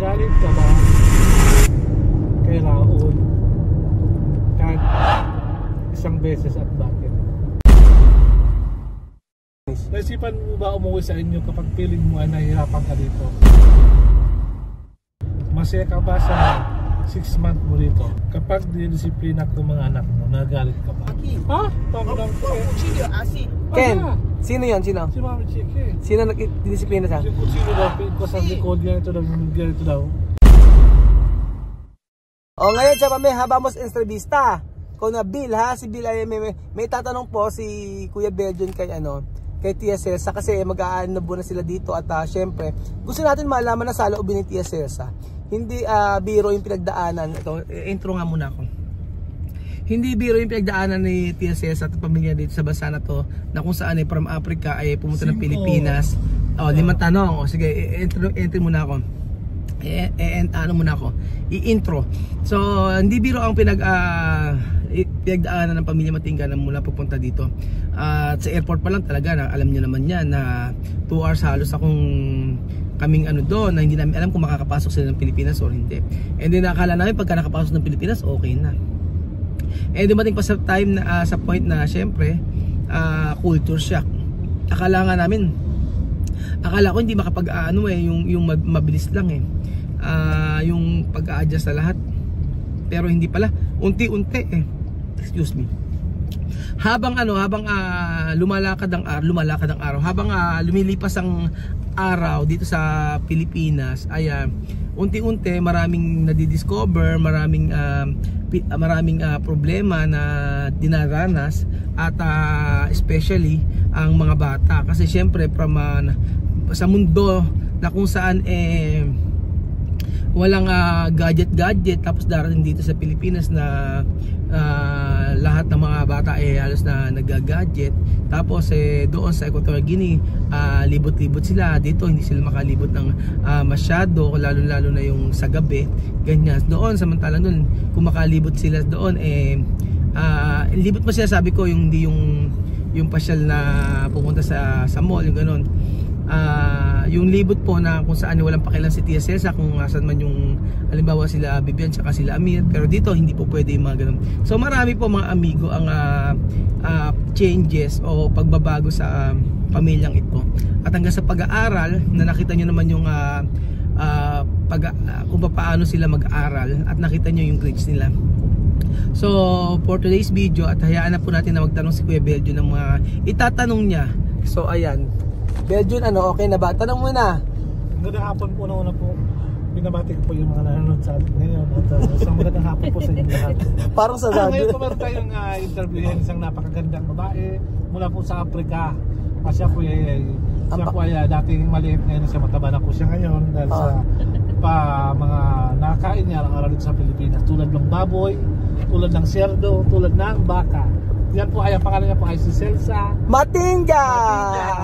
Nagalit ka ba kay Raul kahit isang beses at bakit? Naisipan mo ba umuwi sa inyo kapag feeling mo ay nahihirapan ka dito? Masaya ka ba sa 6 months mo dito? Kapag dinisiplina ko mga anak mo, nagalit ka ba? Ha? Panginoon ko eh. Ken, sino yan? Sino? Si Mami Chiki. Sino nag-disiplina siya? Sino daw? Ko sa likod niya ito daw. Ganito daw. O ngayon siya may habamos entrevista. Kung na Bill ha, si Bill ay may tatanong po si Kuya Belgian kay Tia Celsa kasi mag-aano na sila dito at syempre gusto natin malaman na sa loobin ni Tia Celsa. Hindi biro yung pinagdaanan. Ito, intro nga muna ako. Hindi biro yung pinagdaanan ni Tia Celsa at pamilya dito sa bansa na to na kung saan ay from Africa ay pumunta ng Pilipinas. O, 5 tanong. O sige, entry muna ako. Ano muna ako? I-intro. So, hindi biro ang pinagdaanan ng pamilya Matingga na mula pupunta dito. At sa airport pa lang talaga, alam niyo naman yan na 2 hours halos akong kaming doon na hindi namin alam kung makakapasok sila ng Pilipinas o hindi. And then nakakala namin pagka nakapasok ng Pilipinas, okay na. And dumating pa sa time na sa point na syempre culture shock. Akala ko hindi makapag yung mabilis lang yung pag-a-adjust sa lahat. Pero hindi pala, unti-unti excuse me. Habang lumalakad ang araw, habang lumilipas ang araw dito sa Pilipinas ay unti-unti maraming nadidiscover, maraming problema na dinaranas at especially ang mga bata kasi syempre from sa mundo na kung saan walang gadget tapos darating dito sa Pilipinas na lahat ng mga bata halos na nag-gadget. Tapos doon sa Equatorial Guinea libot-libot sila dito, hindi sila makalibot ng masyado, lalo na yung sa gabi ganyan. Doon samantalang doon kung makalibot sila doon libot mo sila, sabi ko yung hindi yung pasyal na pupunta sa mall, yung gano'n. Yung libot po na kung saan walang pakialam si Tia Celsa kung saan man yung halimbawa sila Bibian tsaka sila Amir, pero dito hindi po pwede yung mga ganun. So marami po mga amigo ang changes o pagbabago sa pamilyang ito. At hanggang sa pag-aaral na nakita nyo naman yung kung paano sila mag-aaral at nakita nyo yung grades nila. So for today's video at hayaan na po natin na magtanong si Kuya Belgian ng mga itatanong niya. So ayan, Belgian, okay na ba? Tanong mo na. Magandang hapon po na una po. Binabati ko po yung mga nanonood sa atin ngayon. Isang magandang hapon po sa inyo lahat. Parang sa radio. Ngayon po meron tayong interviewin isang napakagandang babae mula po sa Africa. Siya po ay dating maliit, ngayon siya mataba na po siya ngayon dahil sa mga nakakain niya ang araw dito sa Pilipinas. Tulad ng baboy, tulad ng serdo, tulad ng baka. Yan po ay ang pangalan niya po ay si Celsa Matingga.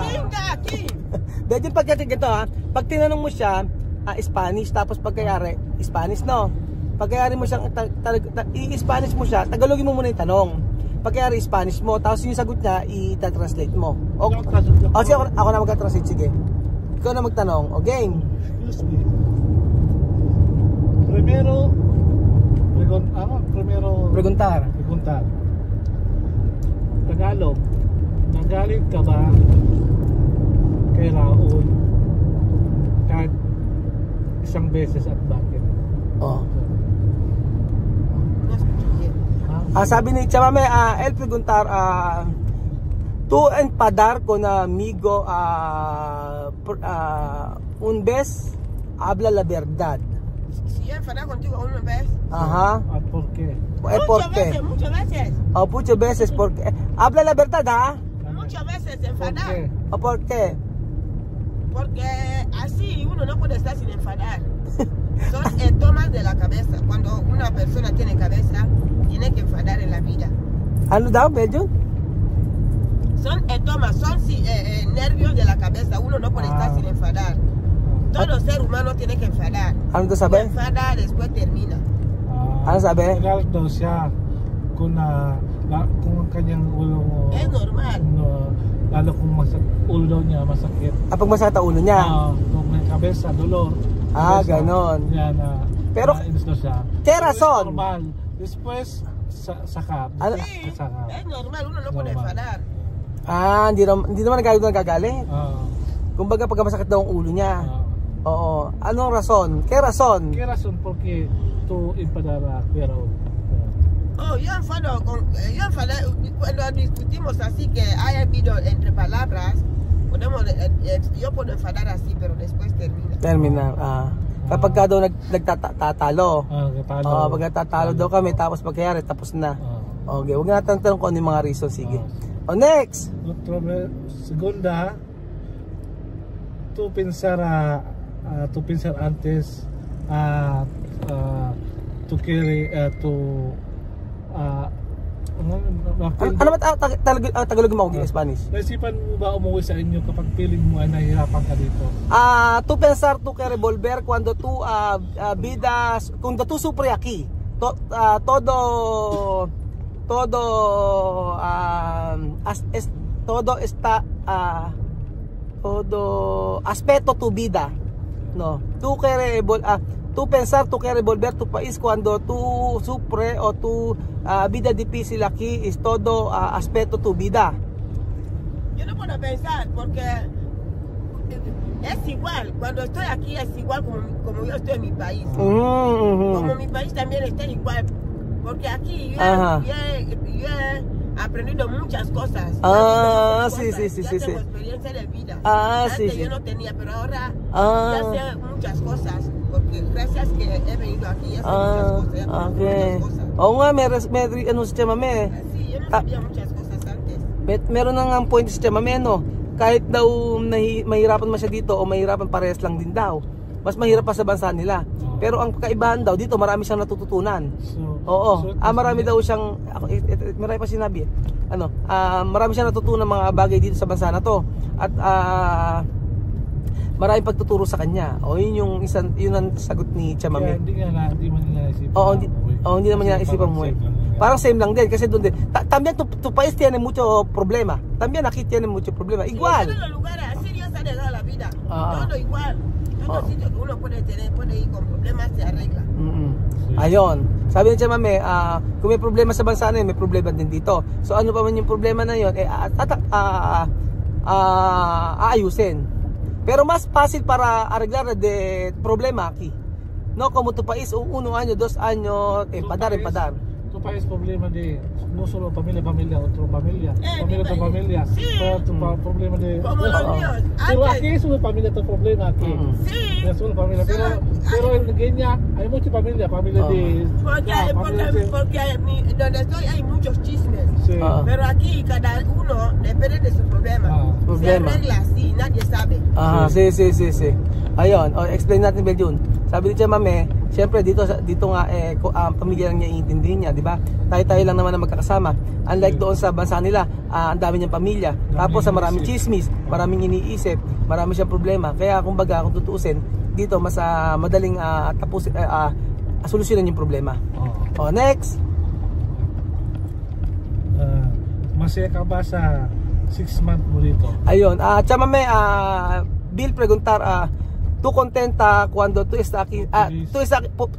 Matingga. Pagdating ito pag tinanong mo siya Spanish tapos pagkayari Spanish pagkayari mo siyang i-Spanish mo siya, Tagalogin mo muna yung tanong. Pagkayari Spanish mo tapos yung sagot niya i-translate mo. Sige, ako na mag-translate, sige. Ikaw na magtanong. O game. Excuse me. Preguntar. Tagalog. Nagalit ka ba kay Raul kahit isang beses at bakit? Sabi ni Chamame, el preguntar tú enfadar con amigo un vez habla la verdad. Si enfadar contigo una vez. Ajá. ¿Por qué? ¿Por qué? Muchas veces. Muchas veces, porque habla la verdad, ¿ah? Muchas veces enfadar. ¿Por qué? Porque así uno no puede estar sin enfadar. Son tomas de la cabeza. Cuando una persona tiene cabeza, tiene que enfadar en la vida. ¿Ano daw, Belgian? Son tomas, son nervios de la cabeza. Uno no puede estar sin enfadar. Todo ser humano tiene que enfadar. Ano to sabi? Enfada, después termina. Ano sabi? Nagalit daw siya kung ang kanyang ulo Es normal. Lalo kung ulo daw niya masakit. Pag masakit ang ulo niya? Kung may kabesa, dolor. ganon. Yan, Pero, na siya. ¿qué razón? Normal. Después, saka. Ano? Saka. Es normal, uno no puede enfadar. Hindi naman nagagalit. Oo. Kumbaga pagka masakit daw ang ulo niya. Oo. Oo. Anong rason? ¿Qué razón? ¿Qué razón por qué tú enfadara, pero? Oh, yo enfado cuando discutimos así que haya habido entre palabras, yo puedo enfadar así, pero después termina. Terminar. Kapag ka daw nagtatalo. Katalo. Pag nagtatalo daw kami, tapos pagkayari, tapos na. Okay, huwag natin tanong kung ano yung mga reason. Sige. Next! Segunda, tú pensar antes, tú quieres, Ano ba Tagalog mo ako Spanish? naisipan mo ba umuwi sa inyo kapag feeling mo ay nahihirapan ka dito? Tú pensar tú que revolver cuando tú vidas, cuando tú sufres aquí. Todo está todo aspecto tu vida, no. Tú pensar tú que revolver tu país cuando tú sufres o tu vida difícil aquí es todo aspecto tu vida. Yo no puedo pensar porque es igual, cuando estoy aquí es igual como yo estoy en mi país. Como mi país también está igual, porque aquí yo he aprendido muchas cosas. Sí. Tengo experiencia de vida. Sí. Yo no tenía, pero ahora ya sé muchas cosas, porque gracias que he venido aquí ya sé muchas cosas. Okay. Muchas cosas. Oo nga, ano si Chamame. Sí, yo no sabía muchas cosas antes. Meron na nga ang point si Chamame, no? Kahit daw mahirapan man siya dito o mahirapan parehas lang din daw. Mas mahirap pa sa bansa nila. Pero ang kaibahan daw dito, marami siyang natututunan. Marami daw siyang marami pa sinabi. Marami siyang natutunan mga bagay dito sa bansa na to. At maraming pagtuturo sa kanya. Yun ang sagot ni Chamame. Hindi man nila naisipan. Hindi naman niya naisipan mo. Parang same lang din kasi doon din. También tu país tiene mucho problema. También aquí tiene mucho problema. Igual. En los lugares así Dios ha dado la vida. Todo igual. Todo sitio que uno puede ir con problemas se arregla. Ayun. Sabi ni Chamame, kung may problema sa bansa na yun, may problema din dito. So ano pa man yung problema na yun, aayusin. Pero mas fácil para arreglar de problema aquí. No, como tu país, 1 año, 2 años, empadar. Tu país problema de no solo familia, otro familia, familia. Sí. Pero tu problema de Como los míos. Pero aquí es una familia, tu problema aquí. Sí. Es una familia, pero en Kenia hay mucha familia de porque donde estoy hay muchos chismes. Sí. Pero aquí cada uno depende de su problema. Se arregla así, nadie sabe. Sí. Ayun, explain natin Beljun. Sabi ni Chamame, siyempre dito nga pamilya lang niya iintindihin niya, di ba? Tayo lang naman na magkakasama. Unlike doon sa bansa nila, ang dami niyang pamilya. Tapos sa maraming chismis, maraming iniisip, marami siyang problema. Kaya kumbaga kung tutuusin, dito mas madaling solusyonan yung problema. Next. Masaya ka ba sa 6 months mo dito? Ayun, Chamame, Bill preguntar, ¿tú contenta cuando tú estás aquí?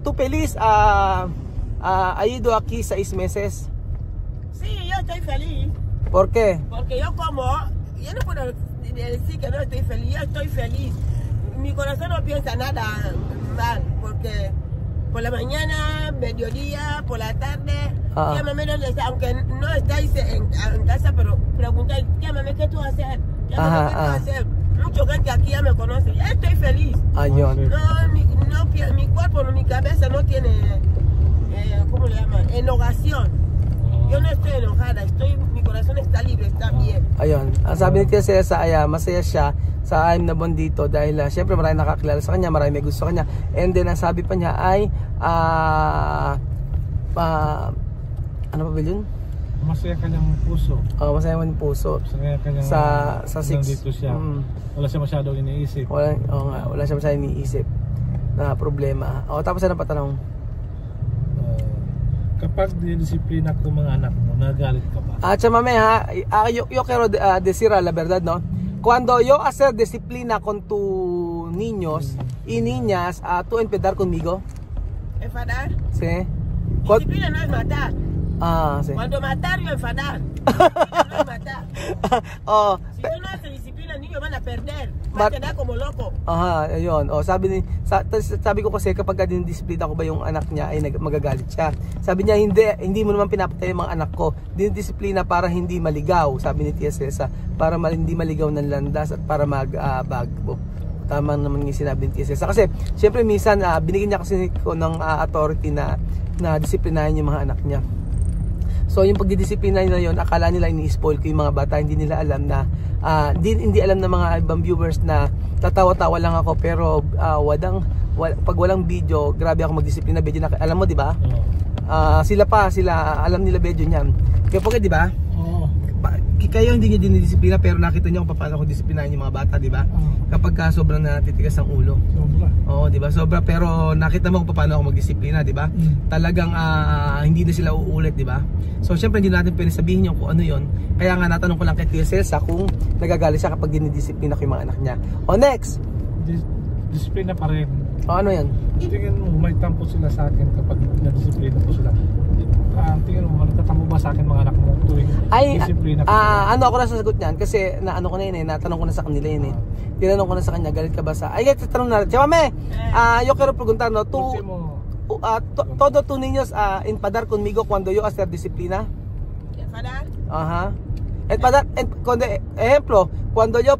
¿Tú feliz? ¿Ha ido aquí 6 meses? Sí, yo estoy feliz. ¿Por qué? Porque yo no puedo decir que no estoy feliz, yo estoy feliz. Mi corazón no piensa nada mal, porque por la mañana, mediodía, por la tarde, llámame donde está, aunque no estáis en casa, pero preguntáis, llámame, ¿qué tú vas a hacer? Llámame, ¿qué tú vas a hacer? Mucha gente aquí ya me conoce, ya estoy feliz. Ayun. Mi cuerpo, mi cabeza no tiene, ¿cómo le llaman? Enojación. Yo no estoy enojada, mi corazón está libre, está bien. Ayun, ang sabi ni Tia Cesa ay masaya siya sa 6 na buwan dito dahil syempre marami nakakilala sa kanya, marami may gusto sa kanya. And then ang sabi pa niya ay ano pa ba yun? Masaya kanyang puso. Masaya man yung puso. Masaya kanyang sa 6 dito siya. Wala siya masyadong iniisip. Wala siya masyadong iniisip na problema. Tapos ano pa tanong? Kapag didisiplina ko mga anak mo, nagalit ka ba? Chamame, yo quiero decir la verdad, ¿no? Cuando yo hacer disciplina con tu niños y niñas, tú empezar conmigo. Enfadar. Sí. Disciplina no es matar. Sí. Cuando matar, yo enfadar. Disciplina no es matar. Oh, Si tú no haces disciplina, niños van a perder. Van a quedar como loco. Ayun. Sabi ko kasi kapag dinidisiplina ko ba yung anak niya ay magagalit siya. Sabi niya hindi mo naman pinapatay yung mga anak ko. Dinidisiplina para hindi maligaw, sabi ni Tia Cesa, para hindi maligaw ng landas at para mag-bago. Tama naman yung sinabi ni Tia Cesa. Kasi syempre minsan binigyan niya kasi ko ng authority na disiplinahin yung mga anak niya. So yung pagdidisiplina nila yon, akala nila ini-spoil ko yung mga bata, hindi nila alam na hindi alam ng mga ibang viewers na tatawa-tawa lang ako, pero pag walang video, grabe ako magdisiplina. Video na, alam mo, di ba? Sila alam nila video niyan. Kaya po, di ba? Kayo hindi niyo dinidisiplina, pero nakita niyo kung paano ko disiplinahin yung mga bata, di ba? Kapag sobrang natitigas ang ulo. Sobra. Oo, di ba? Sobra, pero nakita mo kung paano ako magdisiplina, di ba? Talagang hindi na sila uulit, di ba? So syempre hindi natin pwede sabihin yung kung ano yon. Kaya nga natanong ko lang kay Tia Cesa kung nagagalit siya kapag dinidisiplina ko yung mga anak niya. O next! Disiplina pa rin. O ano yan? Tingin mo, may tampo sila sa akin kapag nadisiplina ko sila. Tingin mo, nagtatampo ba sa akin mga anak mo tuwing disiplina ko? Ano ako na sasagot niyan? Kasi naano ko na yun natanong ko na sa kanila yun Tinanong ko na sa kanya, galit ka ba sa... Ay, tanong na, Chawame! Yo quiero preguntar, no? Todo tu niños enfadar conmigo cuando yo hacer disciplina? ¿Enfadar? Enfadar, ejemplo, cuando yo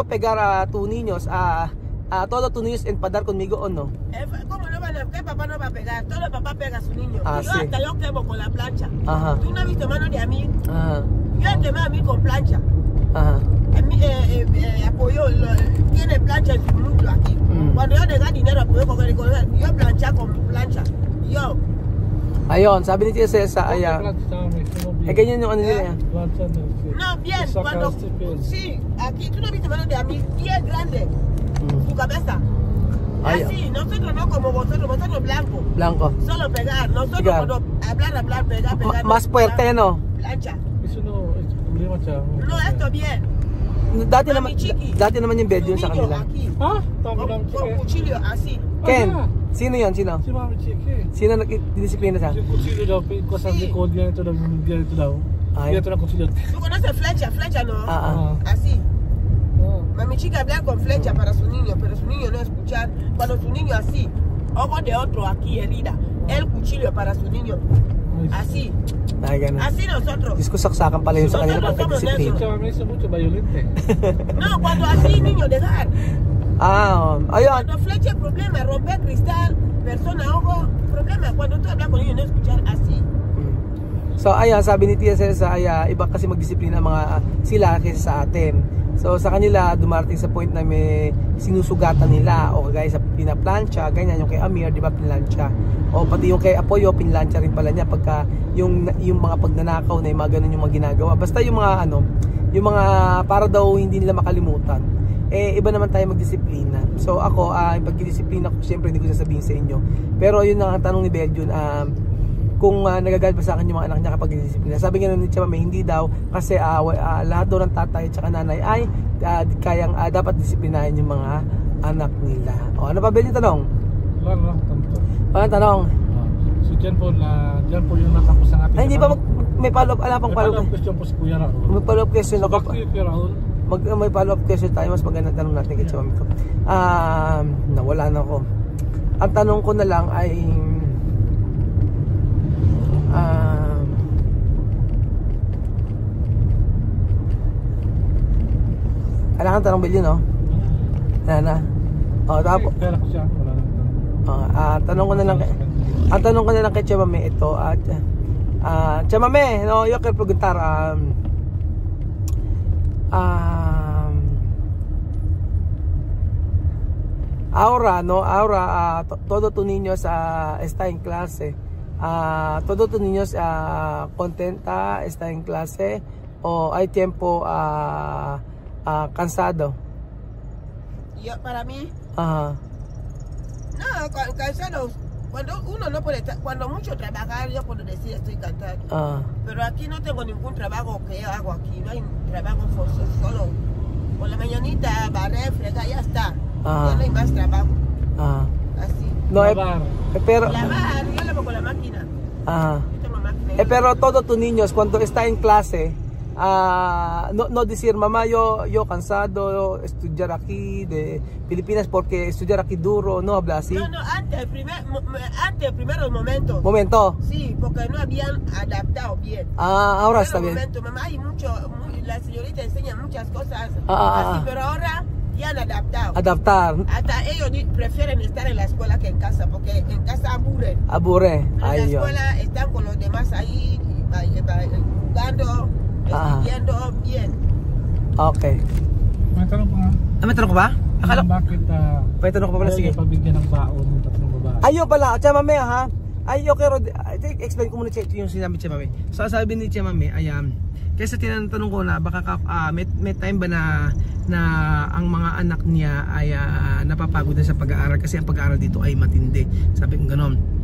pegar a tus niños, todos tus niños enfadar conmigo o no? ¿Cómo no van a? ¿Qué papá no va a pegar? Todo el papá pega a su niño. Yo Sí. hasta yo quemo con la plancha. Ajá. ¿Tú no has visto mano de a mí? Yo he quemado a mí con plancha. Ajá. Apoyo tiene plancha en su muslo aquí. Cuando yo le da dinero apoyo yo plancha con plancha. Yo. Ayun, sabi ni Tia Cesa, ganyan yung ano nila. No, bien, cuando sí, aquí tú no viste mano de a mí, bien grande. Su cabeza. Así, nosotros no como vosotros blanco. Solo pegar, nosotros cuando hablar, pegar. Mas fuerte, no? Plancha. Eso no es problema siya. No, esto bien. Dati naman yung bed yun sa kanila. Con cuchillo, así. Ken, sino yun? Sino? Si Mami Chiki. Sino nagdisiplina siya? Yung kutsilyo daw, kosang likod, ganito daw. Ganito na kutsilyo. ¿Tú conoces flecha, no? Así. Mami Chica habla con flecha para su niño, pero su niño no escuchar. Cuando su niño así, ojo de otro aquí herida, el cuchillo para su niño. Así. Así nosotros. Diyos ko, saksakan pala yun sa kanila pagka-disiplina. Kami sa mucho violente. No, cuando así niño dejar. Ayun. Cuando flecha el problema, romper cristal, persona, ojo, problema. Cuando tú hablas con ellos no escuchar así. So ayan, sabi ni Tia Cesa, iba kasi magdisiplina mga sila kaysa sa atin. So sa kanila dumarating sa point na may sinusugatan nila, o kagaya sa pinaplansya, ganyan yung kay Amir, di ba, pinlansya. O pati yung kay Apoyo, pinlansya rin pala niya pagka yung mga pagnanakaw na yung mga ganun yung mga ginagawa. Basta yung mga yung mga para daw hindi nila makalimutan. Iba naman tayo magdisiplina. So ako, pagdisiplina ko, siyempre hindi ko sasabihin sa inyo. Pero yun ang tanong ni Belgian, kung nagagalit ba sa akin yung mga anak niya kapag disiplina. Sabi nga ni Chama, hindi daw kasi lahat daw ng tatay at nanay ay kayang dapat disiplinahin yung mga anak nila. O ano pa ba yung tanong? Wala lang, tanto. Ano tanong? So dyan po yung natapos ang ating. Ay, hindi ba may follow-up? Ala pang follow-up? May follow-up question po si Kuya Raul. May follow-up question ako. Bakit Kuya Raul? May follow-up question tayo. Mas magandang tanong natin kay Chama ko. Nawala na ako. Ang tanong ko na lang ay ano kang tanong Bilyo, no? Tapos Pera ko siya. Wala lang tanong ko na lang ang tanong ko na lang kay Chamame ito at Chamame, no, yo quiero preguntar ahora todo tu niños está en clase, todo tu niños contenta, está en clase o hay tiempo cansado? Yo, para mí, Ajá. no, cansado Cuando uno no puede, cuando mucho trabajar, yo puedo decir estoy cantando. Pero aquí no tengo ningún trabajo que hago aquí, no hay trabajo forzoso, solo por la mañanita, barrer, fregar, ya está. Ya no hay más trabajo. Así. No, pero... Lavar, yo lavo con la máquina. Yo tengo máquina. Pero todos tus niños, cuando está en clase, no decir, mamá, yo cansado de estudiar aquí de Filipinas porque estudiar aquí duro, no habla así. No, antes, primeros momentos. ¿Momento? Sí, porque no habían adaptado bien. Ahora está bien. Momento, mamá, hay la señorita enseña muchas cosas así, pero ahora ya han adaptado. Adaptar. Hasta ellos prefieren estar en la escuela que en casa, porque en casa aburren. Aburre. En la escuela están con los demás ahí, jugando. Estudiando bien. Okay. May tanong pa nga. May tanong ko ba? Akala bakit may tanong ko pa pala, sige. Pabigyan ng baon ng tatlong babae. Ayo pala, Tia Mame ha. Ayo pero explain ko muna yung sinabi Tia Mame. So sabi ni Tia Mame, kasi tinatanong ko na baka may time ba na ang mga anak niya ay napapagod na sa pag-aaral kasi ang pag-aaral dito ay matindi. Sabi ko gano'n.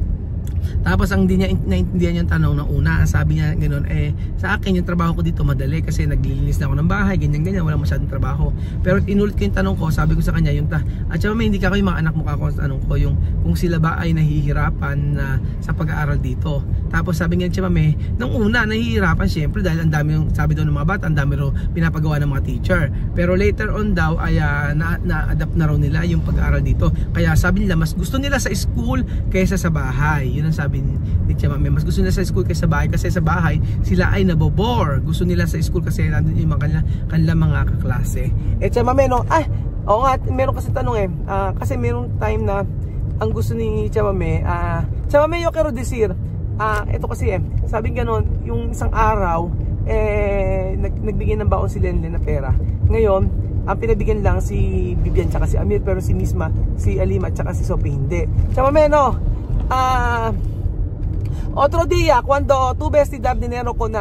Tapos ang hindi niya naintindihan yung tanong na una, sabi niya gano'n, sa akin yung trabaho ko dito madali kasi naglilinis na ako ng bahay, ganyan, wala masyadong trabaho. Pero inulit ko yung tanong ko, sabi ko sa kanya yung at saka hindi ka yung mga anak mo tanong ko yung kung sila ba ay nahihirapan sa pag-aaral dito. Tapos sabi niya, Mame, nung una nahihirapan syempre dahil ang dami yung, sabi daw ng mga bata, ang dami raw pinapagawa ng mga teacher. Pero later on daw ay na-adapt na raw nila yung pag-aaral dito. Kaya sabi nila mas gusto nila sa school kaysa sa bahay. Yun ang sabi ni Tia Mame, mas gusto nila sa school kaysa sa bahay kasi sa bahay sila ay nabobore. Gusto nila sa school kasi nandun yung kanilang mga kaklase. Tia Mame, no? Oo nga, meron kasi tanong kasi meron time na ang gusto ni Tia Mame, Tia Mame, yo quiero decir, ito kasi sabi gano'n, yung isang araw nagbigay ng baon si Lenlen na pera. Ngayon, ang pinabigyan lang si Vivian tsaka si Amir, pero si Misma, si Alima tsaka si Sophie hindi. Tia Mame, no? Otro día, cuando tú ves si dar dinero con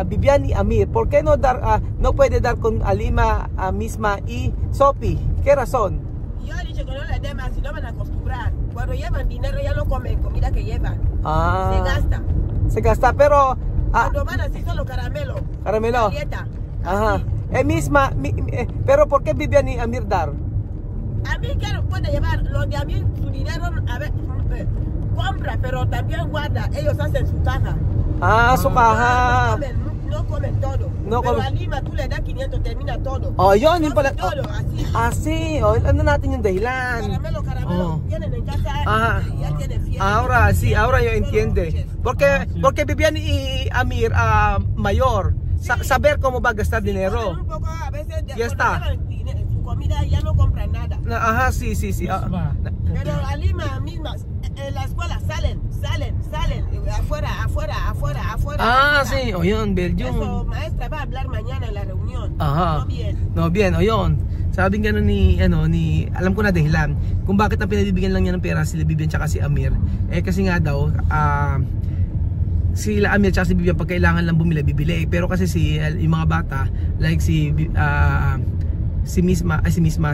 Vivian y Amir, ¿por qué no puede dar con Alima, Misma y Sophie? ¿Qué razón? Yo he dicho que no les dé más, si no van a acostumbrar. Cuando llevan dinero ya no comen comida que llevan. Se gasta. Se gasta, pero... Cuando van así solo caramelo. Caramelo. Dieta. Ajá. Misma, pero ¿por qué Vivian y Amir dar? Amir puede llevar los de Amir su dinero, a ver, compra, pero también guarda. Ellos hacen su caja. Su caja. No comen todo. No pero comen. a Lima tú le das 500, termina todo. Yun yung pala. Todo, así. Ano natin yung dahilan. Caramelo. Tienen en casa, ya tienen fiesta. Ahora yo entiende. Porque Vivian y Amir, mayor, saber cómo va a gastar dinero. Un poco, a veces, Ya está. Su comida ya no compran nada. Sí. Pero a Lima misma, en la escuela salen, afuera. Sí, yun, Belgium. Eso, maestra va a hablar mañana en la reunión. No bien, yun. Sabi nga ni alam ko na dahilan kung bakit ang pinabibigyan lang niya ng pera sila Vivian tsaka si Amir. Kasi nga daw, sila Amir tsaka si Vivian pag kailangan lang bumili, pero kasi yung mga bata, like si Misma,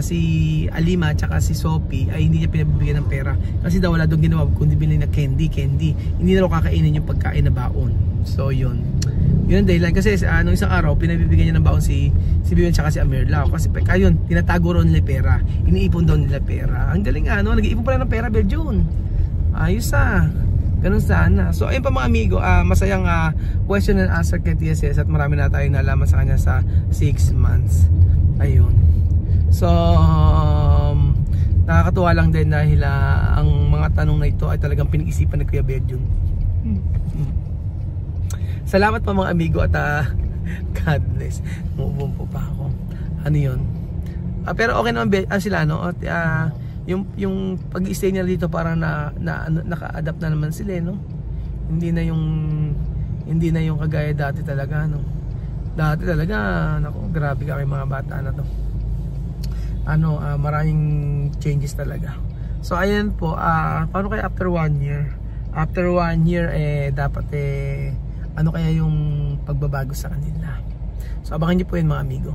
si Alima tsaka si Sophie ay hindi niya pinabibigyan ng pera kasi daw wala doon ginawa kundi bilhin na candy, hindi na raw kakainin yung pagkain na baon. So yun dahilan kasi nung isang araw pinabibigyan niya ng baon si Vivian tsaka si Amir Lao kasi yun, tinatago raw nila pera, iniipon daw nila pera. Ang galing nag-iipon pala ng pera, Belgium. Ayos ganun sana. So ayun pa mga amigo, masayang question and answer kay TSS at marami na tayong nalaman sa kanya sa 6 months. Ayun. So nakakatuwa lang din dahil ang mga tanong na ito ay talagang pinag-isipan ni Kuya Belgium. Salamat pa mga amigo at God bless. Mubumpo pa ako. Ano yun? Pero okay naman sila no? At yung pag-i-stay nila dito parang naka-adapt na naman sila no? Hindi na yung kagaya dati talaga no? Dati talaga, naku, grabe ka kay mga bata na to. Maraming changes talaga. So ayan po, paano kaya after 1 year? After 1 year dapat ano kaya yung pagbabago sa kanila? So abangan niyo po yun mga amigo.